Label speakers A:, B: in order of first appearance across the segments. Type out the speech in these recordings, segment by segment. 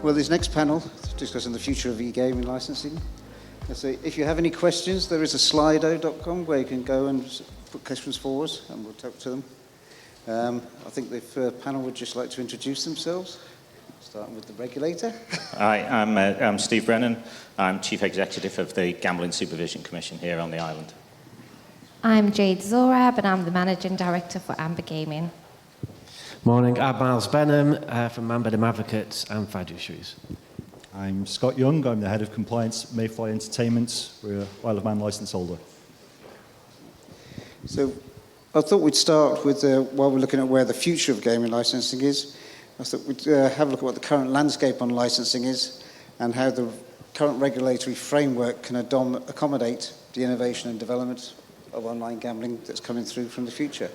A: Well, this next panel is discussing the future of eGaming licensing. So if you have any questions, there is a slido.com where you can go and put questions forward and we'll talk to them. I think the panel would just like to introduce themselves, starting with the regulator.
B: Hi, I'm Steve Brennan. I'm Chief Executive of the Gambling Supervision Commission here on the island.
C: I'm Jade Zorab, and I'm the Managing Director for Amber Gaming.
D: Morning, I'm Miles Benham from Benham Advocates and Fiduciaries.
E: I'm Scott Young, I'm the Head of Compliance at Mayfly Entertainment. We're a Isle of Man licence holder.
A: So I thought we'd start with, while we're looking at where the future of gaming licensing is, I thought we'd have a look at what the current landscape on licensing is and how the current regulatory framework can accommodate the innovation and development of online gambling that's coming through from the future.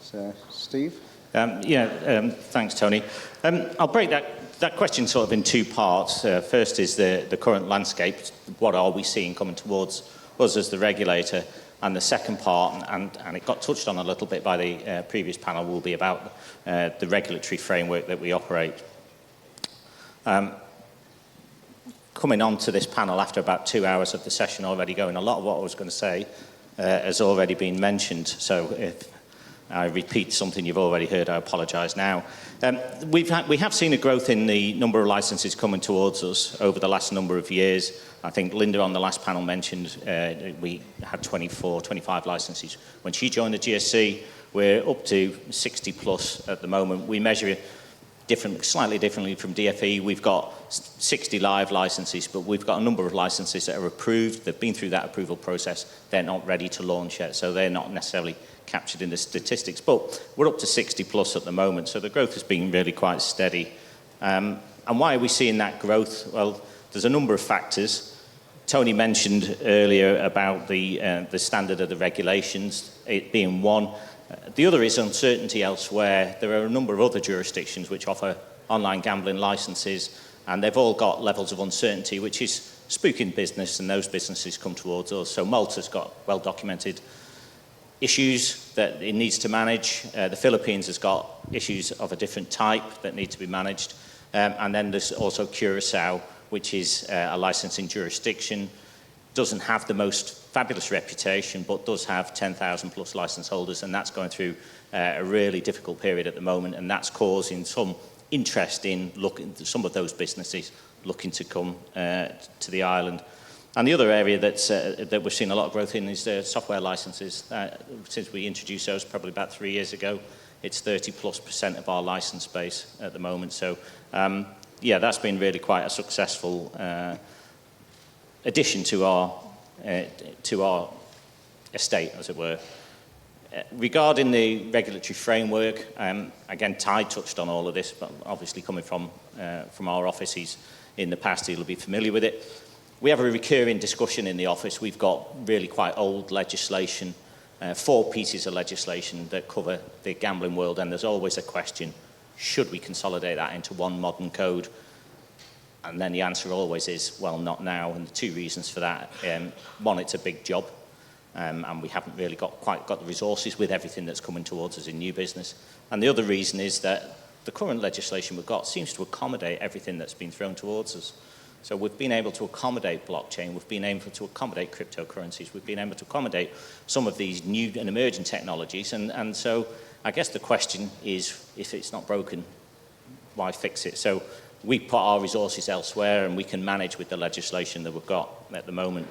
A: So, Steve?
B: Thanks, Tony. I'll break that question sort of in two parts. First is the current landscape. What are we seeing coming towards us as the regulator? And the second part, and it got touched on a little bit by the previous panel, will be about the regulatory framework that we operate. Coming on to this panel after about 2 hours of the session already going, a lot of what I was going to say has already been mentioned. So if I repeat something you've already heard, I apologise now. We have seen a growth in the number of licences coming towards us over the last number of years. I think Linda on the last panel mentioned we had 24, 25 licences. When she joined the GSC, we're up to 60 plus at the moment. We measure slightly differently from DFE. We've got 60 live licenses, but we've got a number of licenses that are approved. They've been through that approval process. They're not ready to launch yet, so they're not necessarily captured in the statistics. But we're up to 60 plus at the moment, so the growth has been really quite steady. And why are we seeing that growth? Well, there's a number of factors. Tony mentioned earlier about the standard of the regulations, it being one. The other is uncertainty elsewhere. There are a number of other jurisdictions which offer online gambling licenses, and they've all got levels of uncertainty, which is spooking business, and those businesses come towards us. So Malta's got well-documented issues that it needs to manage. The Philippines has got issues of a different type that need to be managed. And then there's also Curacao, which is a licensing jurisdiction. Doesn't have the most fabulous reputation, but does have 10,000 plus license holders, and that's going through a really difficult period at the moment, and that's causing some interest in some of those businesses looking to come to the island. And the other area that we've seen a lot of growth in is the software licenses. Since we introduced those probably about 3 years ago, it's 30+% of our license base at the moment. So that's been really quite a successful addition to our estate, as it were. Regarding the regulatory framework, again, Ty touched on all of this, but obviously coming from our offices in the past, he'll be familiar with it. We have a recurring discussion in the office. We've got really quite old legislation, 4 pieces of legislation that cover the gambling world, and there's always a question, should we consolidate that into one modern code? And then the answer always is, well, not now, and the 2 reasons for that. One, it's a big job, and we haven't really quite got the resources with everything that's coming towards us in new business. And the other reason is that the current legislation we've got seems to accommodate everything that's been thrown towards us. So we've been able to accommodate blockchain, we've been able to accommodate cryptocurrencies, we've been able to accommodate some of these new and emerging technologies, and so I guess the question is, if it's not broken, why fix it? So we put our resources elsewhere, and we can manage with the legislation that we've got at the moment.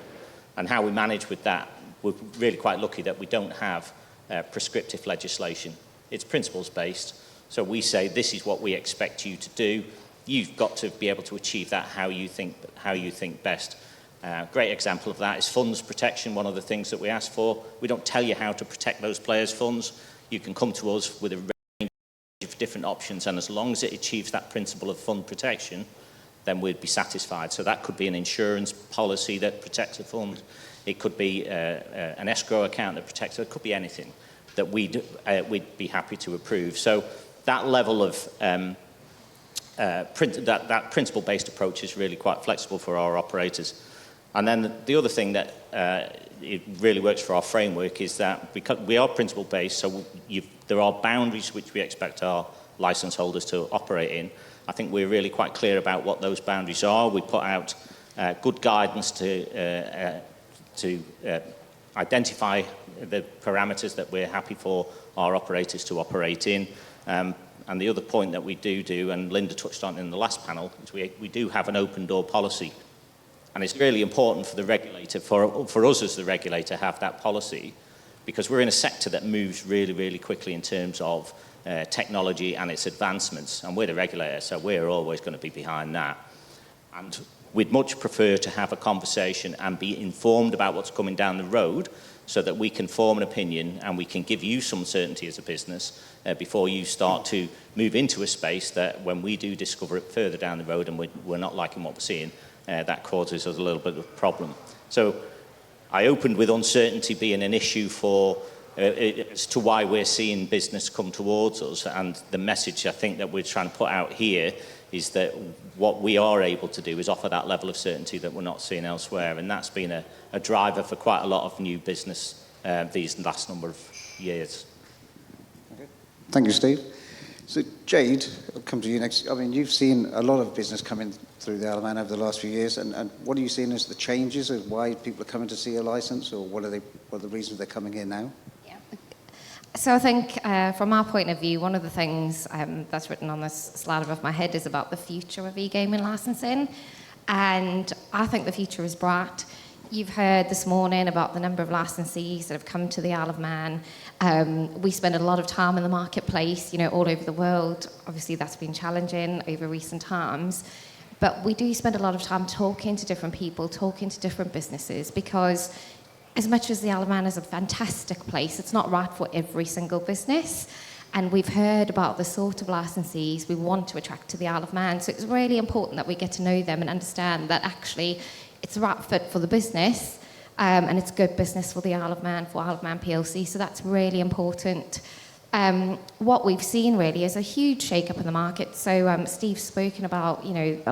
B: And how we manage with that, we're really quite lucky that we don't have prescriptive legislation. It's principles-based, so we say this is what we expect you to do. You've got to be able to achieve that how you think best. Great example of that is funds protection, one of the things that we ask for. We don't tell you how to protect those players' funds. You can come to us with a range of different options, and as long as it achieves that principle of fund protection, then we'd be satisfied. So that could be an insurance policy that protects a fund. It could be an escrow account that protects it. It could be anything that we'd be happy to approve. So that level of that principle-based approach is really quite flexible for our operators. And then the other thing that it really works for our framework is that because we are principle-based, so there are boundaries which we expect our license holders to operate in, I think we're really quite clear about what those boundaries are. We put out good guidance to identify the parameters that we're happy for our operators to operate in. And the other point that we do, and Linda touched on in the last panel, is we do have an open door policy. And it's really important for the regulator, for us as the regulator, have that policy, because we're in a sector that moves really, really quickly in terms of technology and its advancements. And we're the regulator, so we're always going to be behind that. And we'd much prefer to have a conversation and be informed about what's coming down the road so that we can form an opinion and we can give you some certainty as a business before you start to move into a space that when we do discover it further down the road and we're not liking what we're seeing, that causes us a little bit of a problem. So I opened with uncertainty being an issue for as to why we're seeing business come towards us, and the message I think that we're trying to put out here is that what we are able to do is offer that level of certainty that we're not seeing elsewhere, and that's been a driver for quite a lot of new business these last number of years.
A: Okay. Thank you, Steve. So, Jade, I'll come to you next. I mean, you've seen a lot of business coming through the Isle of Man over the last few years, and what are you seeing as the changes of why people are coming to see a licence, or what are the reasons they're coming here now?
C: Yeah. So I think from our point of view, one of the things that's written on this slide above my head is about the future of e-gaming licensing, and I think the future is bright. You've heard this morning about the number of licensees that have come to the Isle of Man. We spend a lot of time in the marketplace, all over the world. Obviously, that's been challenging over recent times. But we do spend a lot of time talking to different people, talking to different businesses, because as much as the Isle of Man is a fantastic place, it's not right for every single business. And we've heard about the sort of licensees we want to attract to the Isle of Man. So it's really important that we get to know them and understand that actually it's the right fit for the business, and it's good business for the Isle of Man, for Isle of Man PLC. So that's really important. What we've seen really is a huge shake-up in the market. So Steve's spoken about,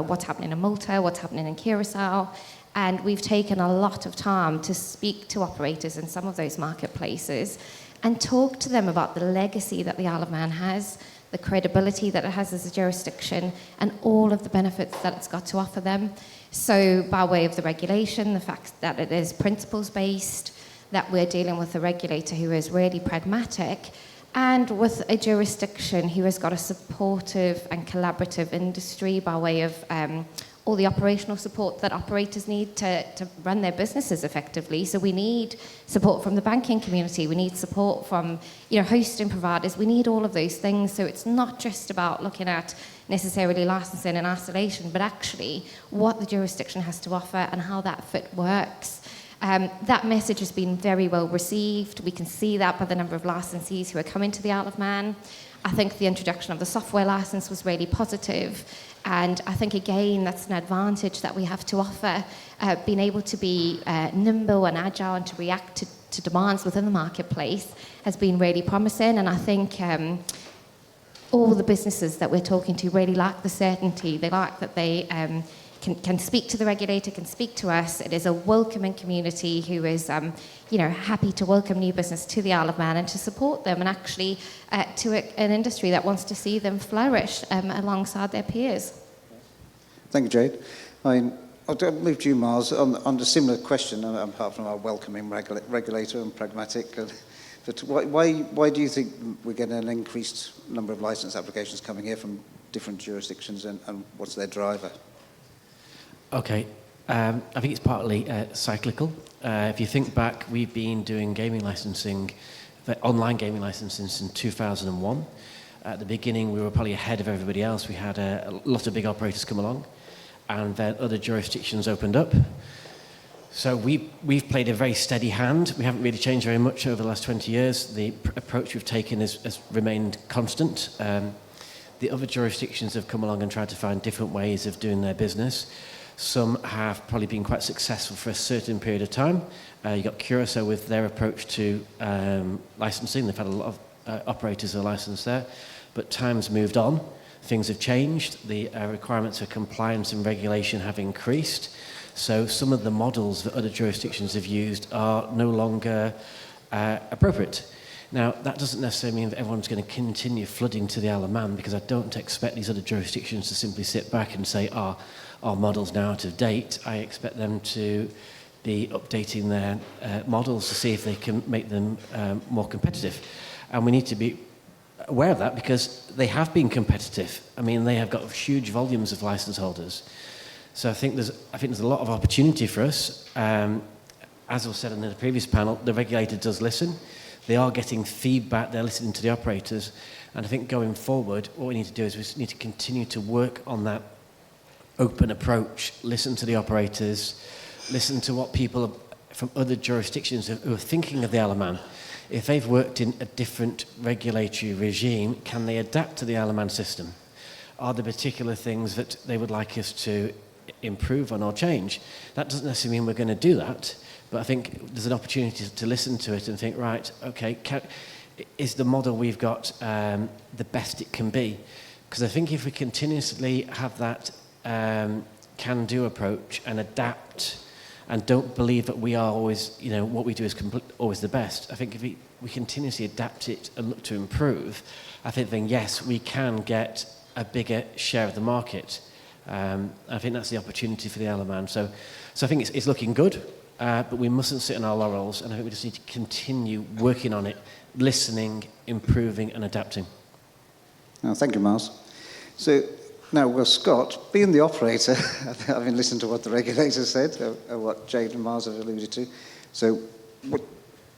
C: what's happening in Malta, what's happening in Curacao, and we've taken a lot of time to speak to operators in some of those marketplaces and talk to them about the legacy that the Isle of Man has, the credibility that it has as a jurisdiction, and all of the benefits that it's got to offer them. So by way of the regulation, the fact that it is principles-based, that we're dealing with a regulator who is really pragmatic, and with a jurisdiction who has got a supportive and collaborative industry by way of all the operational support that operators need to run their businesses effectively. So we need support from the banking community, we need support from hosting providers, we need all of those things. So it's not just about looking at necessarily licensing in isolation, but actually what the jurisdiction has to offer and how that fit works. That message has been very well received. We can see that by the number of licensees who are coming to the Isle of Man. I think the introduction of the software license was really positive. And I think, again, that's an advantage that we have to offer, being able to be nimble and agile and to react to demands within the marketplace has been really promising. And I think all the businesses that we're talking to really like the certainty. They like that they can speak to the regulator, can speak to us. It is a welcoming community who is, happy to welcome new business to the Isle of Man and to support them, and actually to an industry that wants to see them flourish alongside their peers.
A: Thank you, Jade. I'll move to you, Miles, on a similar question, apart from our welcoming regulator and pragmatic. But why do you think we're getting an increased number of licence applications coming here from different jurisdictions, and what's their driver?
D: Okay, I think it's partly cyclical. If you think back, we've been doing gaming licensing, online gaming licensing since 2001. At the beginning, we were probably ahead of everybody else. We had a lot of big operators come along, and then other jurisdictions opened up. So we've played a very steady hand. We haven't really changed very much over the last 20 years. The approach we've taken has remained constant. The other jurisdictions have come along and tried to find different ways of doing their business. Some have probably been quite successful for a certain period of time. You've got Curacao with their approach to licensing. They've had a lot of operators who are licensed there. But time's moved on. Things have changed. The requirements for compliance and regulation have increased. So some of the models that other jurisdictions have used are no longer appropriate. Now, that doesn't necessarily mean that everyone's going to continue flooding to the Isle of Man, because I don't expect these other jurisdictions to simply sit back and say, our model's now out of date. I expect them to be updating their models to see if they can make them more competitive. And we need to be aware of that, because they have been competitive. I mean, they have got huge volumes of license holders. So I think there's a lot of opportunity for us. As was said in the previous panel, the regulator does listen. They are getting feedback, they're listening to the operators. And I think going forward, what we need to do is we need to continue to work on that open approach, listen to the operators, listen to what people from other jurisdictions who are thinking of the Isle of Man. If they've worked in a different regulatory regime, can they adapt to the Isle of Man system? Are there particular things that they would like us to improve on or change? That doesn't necessarily mean we're going to do that, but I think there's an opportunity to listen to it and think, right, okay, is the model we've got the best it can be? Because I think if we continuously have that can-do approach and adapt and don't believe that we are always, what we do is always the best, I think if we continuously adapt it and look to improve, I think then, yes, we can get a bigger share of the market. I think that's the opportunity for the Isle of Man. So I think it's looking good. But we mustn't sit on our laurels, and I think we just need to continue working on it, listening, improving and adapting.
A: Oh, thank you, Miles. So now, well, Scott, being the operator, having listened to what the regulator said, what Jade and Miles have alluded to, so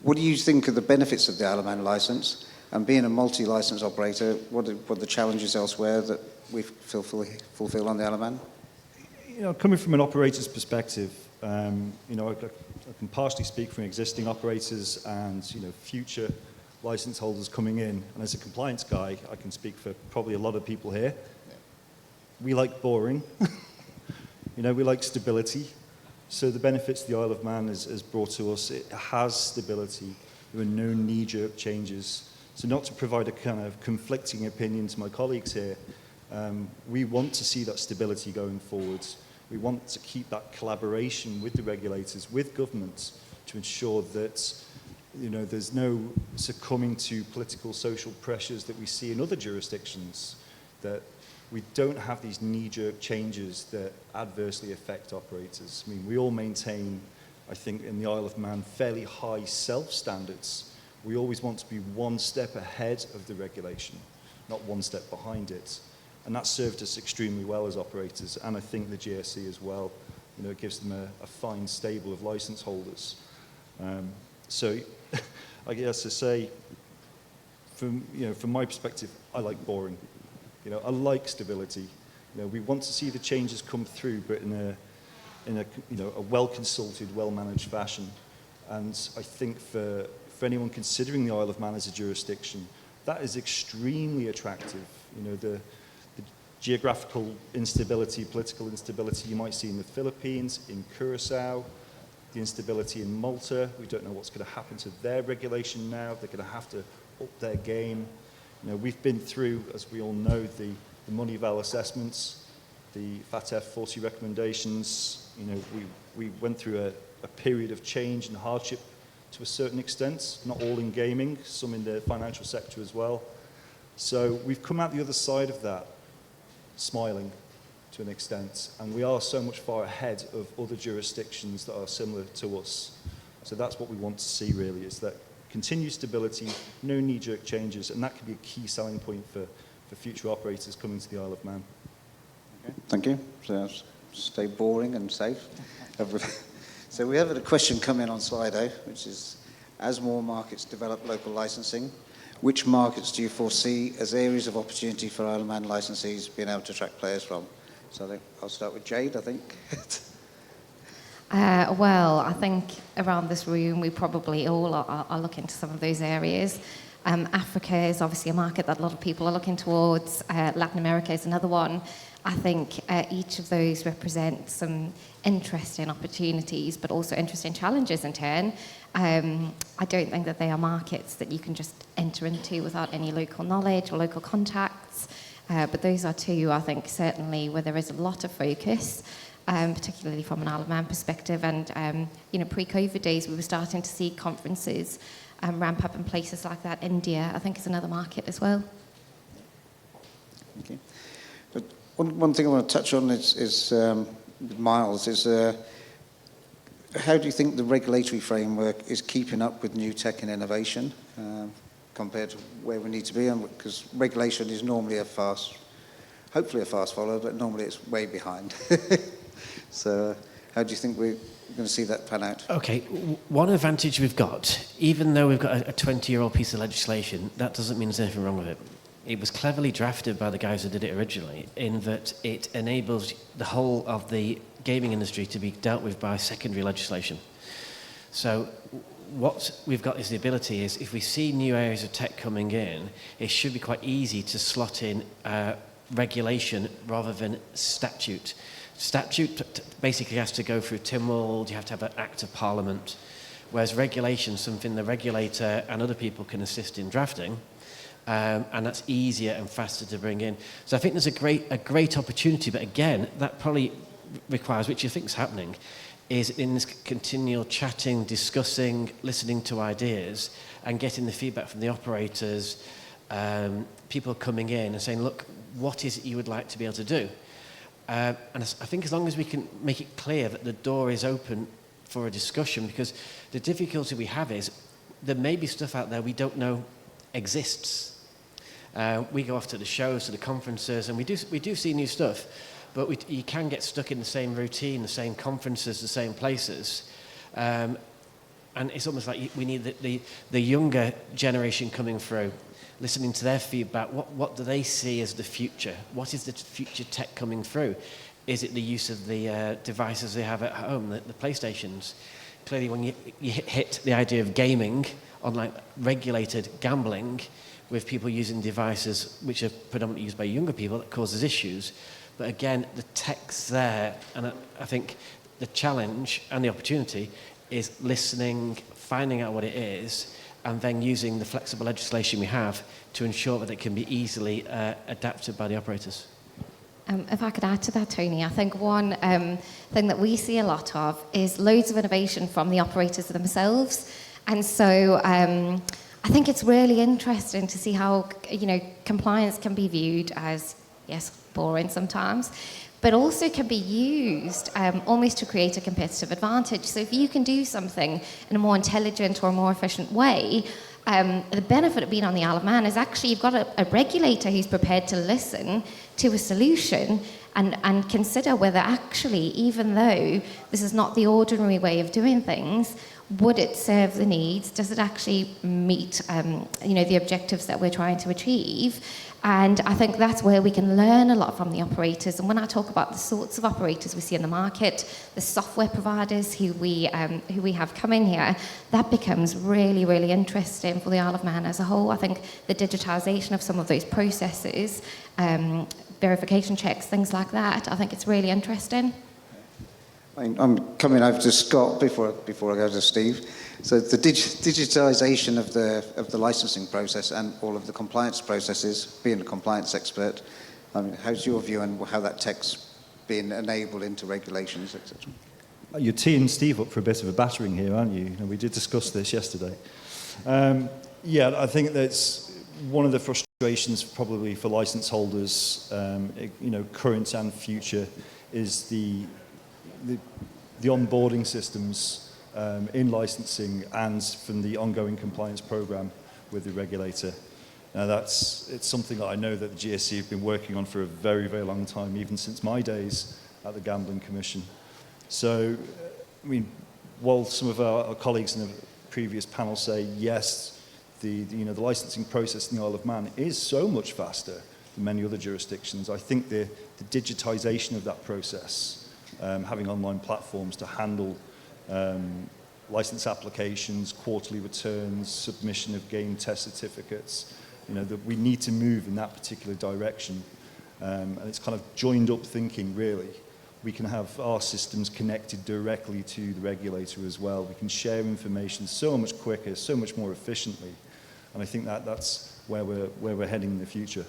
A: what do you think are the benefits of the Isle of Man licence? And being a multi-licence operator, what are the challenges elsewhere that we fulfil on the Isle of Man?
E: Coming from an operator's perspective, I can partially speak from existing operators and future license holders coming in. And as a compliance guy, I can speak for probably a lot of people here. We like boring. We like stability. So the benefits the Isle of Man has brought to us, it has stability. There are no knee-jerk changes. So not to provide a kind of conflicting opinion to my colleagues here, we want to see that stability going forwards. We want to keep that collaboration with the regulators, with governments, to ensure that there's no succumbing to political, social pressures that we see in other jurisdictions, that we don't have these knee-jerk changes that adversely affect operators. I mean, we all maintain, I think, in the Isle of Man, fairly high self-standards. We always want to be one step ahead of the regulation, not one step behind it. And that served us extremely well as operators, and I think the GSC as well. It gives them a fine stable of license holders. So I guess to say, from my perspective, I like boring. I like stability. We want to see the changes come through, but in a well-consulted, well-managed fashion. And I think for anyone considering the Isle of Man as a jurisdiction, that is extremely attractive. The geographical instability, political instability you might see in the Philippines, in Curacao, the instability in Malta. We don't know what's going to happen to their regulation now. They're going to have to up their game. We've been through, as we all know, the Moneyval assessments, the FATF 40 recommendations. We went through a period of change and hardship to a certain extent, not all in gaming, some in the financial sector as well. So we've come out the other side of that smiling to an extent, and we are so much far ahead of other jurisdictions that are similar to us. So that's what we want to see, really, is that continued stability, no knee-jerk changes, and that can be a key selling point for future operators coming to the Isle of Man.
A: Okay, thank you. So stay boring and safe. So we have a question come in on Slido, which is, as more markets develop local licensing, which markets do you foresee as areas of opportunity for Isle of Man licensees being able to attract players from? So I think I'll start with Jade, I think.
C: Well, I think around this room we probably all are looking to some of those areas. Africa is obviously a market that a lot of people are looking towards. Latin America is another one. I think each of those represent some interesting opportunities, but also interesting challenges in turn. I don't think that they are markets that you can just enter into without any local knowledge or local contacts. But those are two, I think, certainly where there is a lot of focus, particularly from an Isle of Man perspective. And, pre-COVID days, we were starting to see conferences ramp up in places like that. India, I think, is another market as well.
A: Okay. But one thing I want to touch on is with Miles, is how do you think the regulatory framework is keeping up with new tech and innovation compared to where we need to be? Because regulation is normally hopefully a fast follower, but normally it's way behind. So how do you think we're going to see that pan out?
D: Okay, one advantage we've got, even though we've got a 20-year-old piece of legislation, that doesn't mean there's anything wrong with it. It was cleverly drafted by the guys who did it originally, in that it enables the whole of the gaming industry to be dealt with by secondary legislation. So what we've got is the ability is, if we see new areas of tech coming in, it should be quite easy to slot in regulation rather than statute. Statute basically has to go through Tynwald, you have to have an Act of Parliament, whereas regulation, something the regulator and other people can assist in drafting, and that's easier and faster to bring in. So I think there's a great opportunity, but again, that probably requires, which you think is happening, is in this continual chatting, discussing, listening to ideas, and getting the feedback from the operators, people coming in and saying, look, what is it you would like to be able to do? And I think as long as we can make it clear that the door is open for a discussion, because the difficulty we have is there may be stuff out there we don't know exists. We go off to the shows, to the conferences, and we do see new stuff, but you can get stuck in the same routine, the same conferences, the same places. And it's almost like we need the younger generation coming through, listening to their feedback. What do they see as the future? What is the future tech coming through? Is it the use of the devices they have at home, the PlayStations? Clearly, when you hit the idea of gaming, online regulated gambling, with people using devices which are predominantly used by younger people, that causes issues. But again, the tech's there, and I think the challenge and the opportunity is listening, finding out what it is, and then using the flexible legislation we have to ensure that it can be easily adapted by the operators.
C: If I could add to that, Tony, I think one thing that we see a lot of is loads of innovation from the operators themselves. And so I think it's really interesting to see how, compliance can be viewed as, yes, boring sometimes, but also can be used almost to create a competitive advantage. So if you can do something in a more intelligent or more efficient way, the benefit of being on the Isle of Man is actually you've got a regulator who's prepared to listen to a solution and consider whether actually, even though this is not the ordinary way of doing things, would it serve the needs? Does it actually meet the objectives that we're trying to achieve? And I think that's where we can learn a lot from the operators. And when I talk about the sorts of operators we see in the market, the software providers who we have coming here, that becomes really, really interesting for the Isle of Man as a whole. I think the digitisation of some of those processes, verification checks, things like that, I think it's really interesting.
A: I'm coming over to Scott before I go to Steve. So the digitisation of the licensing process and all of the compliance processes, being a compliance expert, how's your view on how that tech's being enabled into regulations, etc.?
E: You're teeing Steve up for a bit of a battering here, aren't you? We did discuss this yesterday. I think that's one of the frustrations probably for license holders, current and future, is the onboarding systems in licensing and from the ongoing compliance program with the regulator. Now it's something that I know that the GSC have been working on for a very, very long time, even since my days at the Gambling Commission. So, while some of our colleagues in the previous panel say, yes, the licensing process in the Isle of Man is so much faster than many other jurisdictions, I think the digitisation of that process, having online platforms to handle license applications, quarterly returns, submission of game test certificates, that we need to move in that particular direction. And it's kind of joined up thinking, really. We can have our systems connected directly to the regulator as well. We can share information so much quicker, so much more efficiently. And I think that's where we're heading in the future.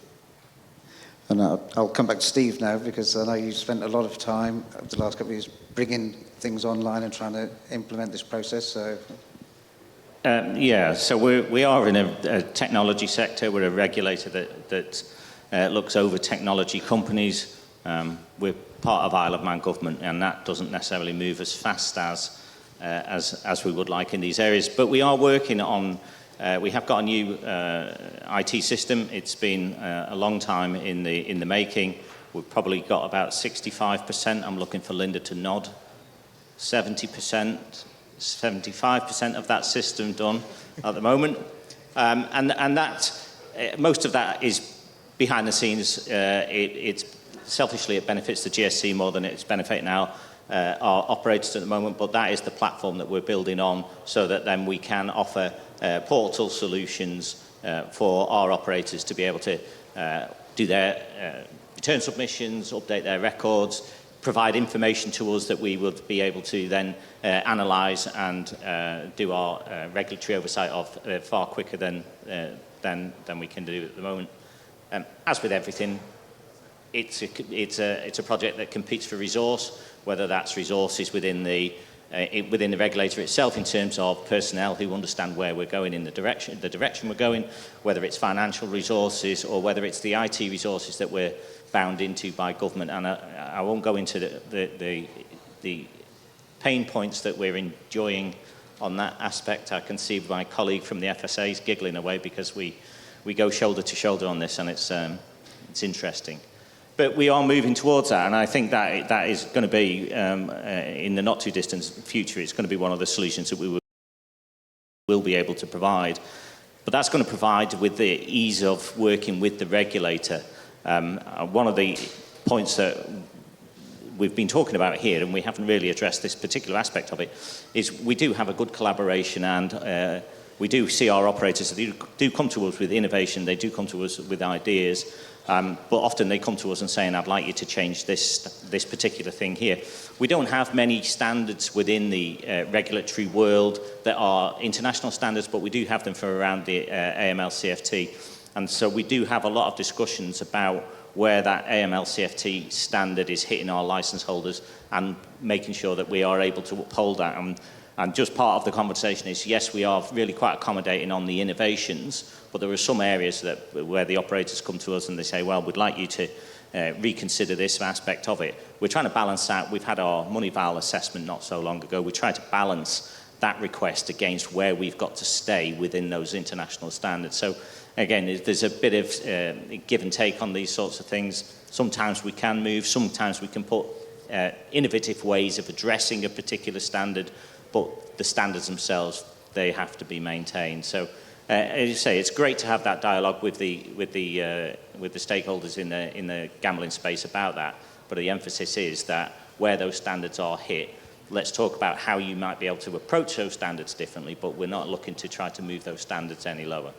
A: And I'll come back to Steve now, because I know you spent a lot of time over the last couple of years bringing things online and trying to implement this process. So,
B: Yeah, so we are in a technology sector. We're a regulator that looks over technology companies. We're part of Isle of Man government, and that doesn't necessarily move as fast as we would like in these areas. But we are working on. We have got a new IT system. It's been a long time in the making. We've probably got about 65%. I'm looking for Linda to nod. 70%, 75% of that system done at the moment, and that most of that is behind the scenes. It's selfishly it benefits the GSC more than it's benefiting our operators at the moment. But that is the platform that we're building on, so that then we can offer portal solutions for our operators to be able to do their return submissions, update their records, provide information to us that we would be able to then analyse and do our regulatory oversight of far quicker than we can do at the moment. As with everything, it's a project that competes for resource, whether that's resources within the regulator itself in terms of personnel who understand where we're going in the direction we're going, whether it's financial resources or whether it's the IT resources that we're bound into by government. And I won't go into the pain points that we're enjoying on that aspect. I can see my colleague from the FSA's giggling away because we go shoulder to shoulder on this, and it's interesting. But we are moving towards that, and I think that is going to be, in the not too distant future, it's going to be one of the solutions that we will be able to provide. But that's going to provide with the ease of working with the regulator. One of the points that we've been talking about here, and we haven't really addressed this particular aspect of it, is we do have a good collaboration, and we do see our operators, they do come to us with innovation, they do come to us with ideas, but often they come to us and saying, I'd like you to change this particular thing here. We don't have many standards within the regulatory world that are international standards, but we do have them for around the AML-CFT. And so we do have a lot of discussions about where that AML-CFT standard is hitting our licence holders and making sure that we are able to uphold that. And just part of the conversation is, yes, we are really quite accommodating on the innovations, but there are some areas where the operators come to us and they say, well, we'd like you to reconsider this aspect of it. We're trying to balance that. We've had our money val assessment not so long ago. We tried to balance that request against where we've got to stay within those international standards. So again, there's a bit of give and take on these sorts of things. Sometimes we can move, sometimes we can put innovative ways of addressing a particular standard, but the standards themselves, they have to be maintained. So as you say, it's great to have that dialogue with the stakeholders in the gambling space about that, but the emphasis is that where those standards are hit, let's talk about how you might be able to approach those standards differently, but we're not looking to try to move those standards any lower.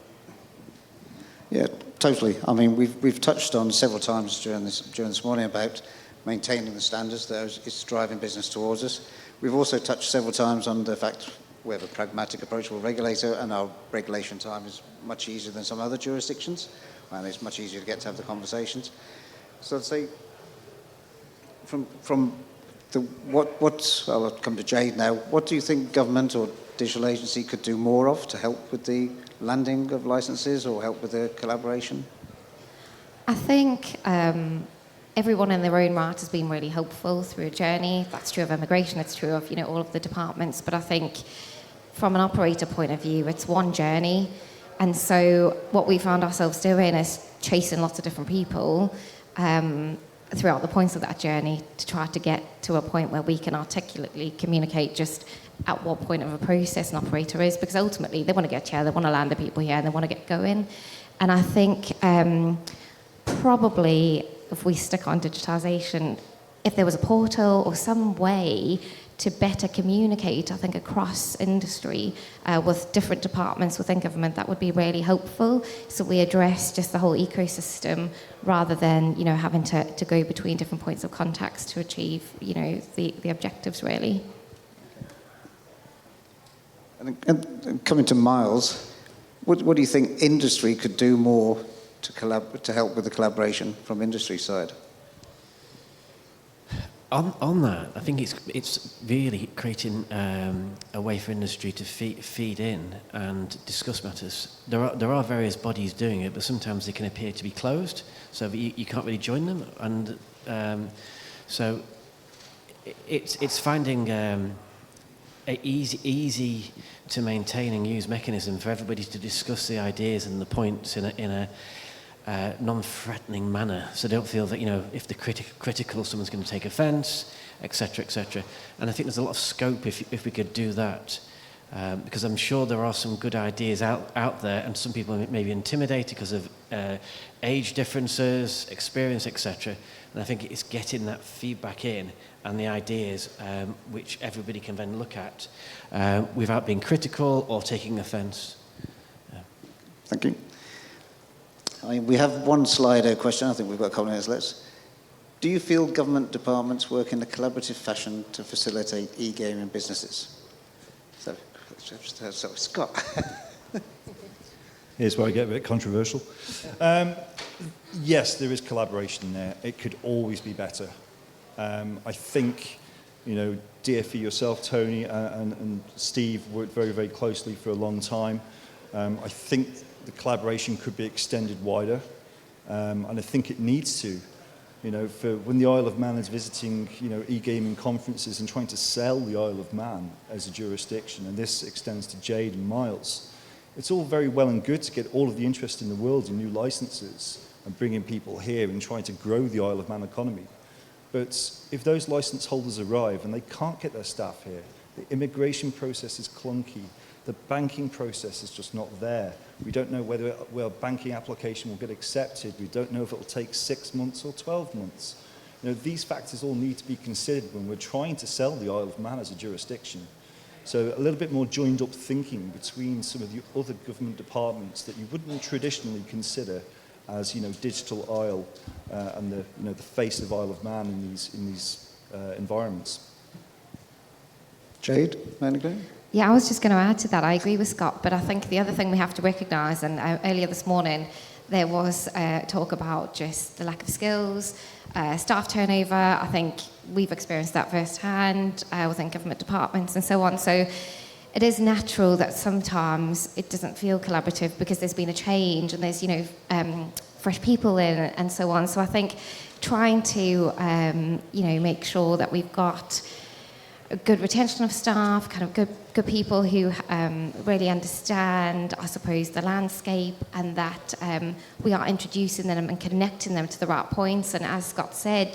A: Yeah, totally. I mean, we've touched on several times during this morning about maintaining the standards that is driving business towards us. We've also touched several times on the fact we have a pragmatic, approachable regulator, and our regulation time is much easier than some other jurisdictions, and it's much easier to get to have the conversations. So I'd say, from I'll come to Jade now. What do you think government or digital agency could do more of to help with the landing of licenses or help with the collaboration?
C: I think everyone in their own right has been really helpful through a journey. That's true of immigration, it's true of all of the departments. But I think from an operator point of view, it's one journey. And so what we found ourselves doing is chasing lots of different people throughout the points of that journey to try to get to a point where we can articulately communicate just at what point of a process an operator is, because ultimately they want to get here, they want to land the people here, and they want to get going. And I think probably if we stick on digitisation, if there was a portal or some way to better communicate, I think, across industry with different departments within government, that would be really helpful. So we address just the whole ecosystem rather than, having to go between different points of contacts to achieve, the objectives, really.
A: And coming to Miles, what do you think industry could do more to help with the collaboration from industry side?
D: On that, I think it's really creating a way for industry to feed in and discuss matters. There are various bodies doing it, but sometimes they can appear to be closed, so that you can't really join them. And so it's finding a easy to maintain and use mechanism for everybody to discuss the ideas and the points in a non-threatening manner, so they don't feel that, if they're critical, someone's going to take offence, etc., etc. And I think there's a lot of scope if we could do that, because I'm sure there are some good ideas out there, and some people may be intimidated because of age differences, experience, etc. And I think it's getting that feedback in and the ideas which everybody can then look at without being critical or taking offence.
A: Thank you. We have one Slido question. I think we've got a couple of minutes left. Do you feel government departments work in a collaborative fashion to facilitate e-gaming businesses? So Scott.
E: Here's where I get a bit controversial. Yes, there is collaboration there. It could always be better. I think, DFE yourself, Tony, and Steve worked very, very closely for a long time. I think the collaboration could be extended wider, and I think it needs to. For when the Isle of Man is visiting, e-gaming conferences and trying to sell the Isle of Man as a jurisdiction, and this extends to Jade and Miles, it's all very well and good to get all of the interest in the world in new licenses and bringing people here and trying to grow the Isle of Man economy. But if those license holders arrive and they can't get their staff here, the immigration process is clunky, the banking process is just not there. We don't know whether a banking application will get accepted. We don't know if it will take 6 months or 12 months. These factors all need to be considered when we're trying to sell the Isle of Man as a jurisdiction. So a little bit more joined up thinking between some of the other government departments that you wouldn't traditionally consider as, digital Isle and the face of Isle of Man in these environments.
A: Jade, Manigault?
C: Yeah, I was just going to add to that. I agree with Scott, but I think the other thing we have to recognise, and earlier this morning there was talk about just the lack of skills, staff turnover. I think we've experienced that firsthand within government departments and so on. So it is natural that sometimes it doesn't feel collaborative because there's been a change and there's, fresh people in and so on. So I think trying to, make sure that we've got a good retention of staff, kind of good people who really understand, I suppose, the landscape, and that we are introducing them and connecting them to the right points. And as Scott said,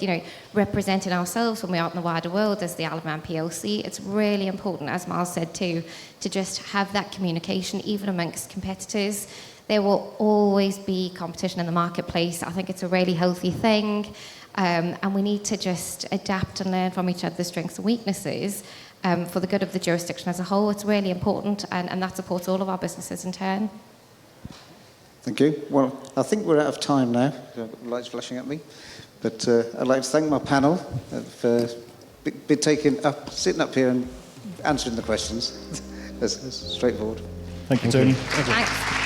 C: representing ourselves when we're out in the wider world as the Isle of Man PLC, it's really important, as Miles said too, to just have that communication, even amongst competitors. There will always be competition in the marketplace. I think it's a really healthy thing. And we need to just adapt and learn from each other's strengths and weaknesses for the good of the jurisdiction as a whole. It's really important, and that supports all of our businesses in turn.
A: Thank you. Well, I think we're out of time now. Lights flashing at me. But I'd like to thank my panel for sitting up here and answering the questions. That's straightforward.
E: Thank you, Tony.
C: Thanks.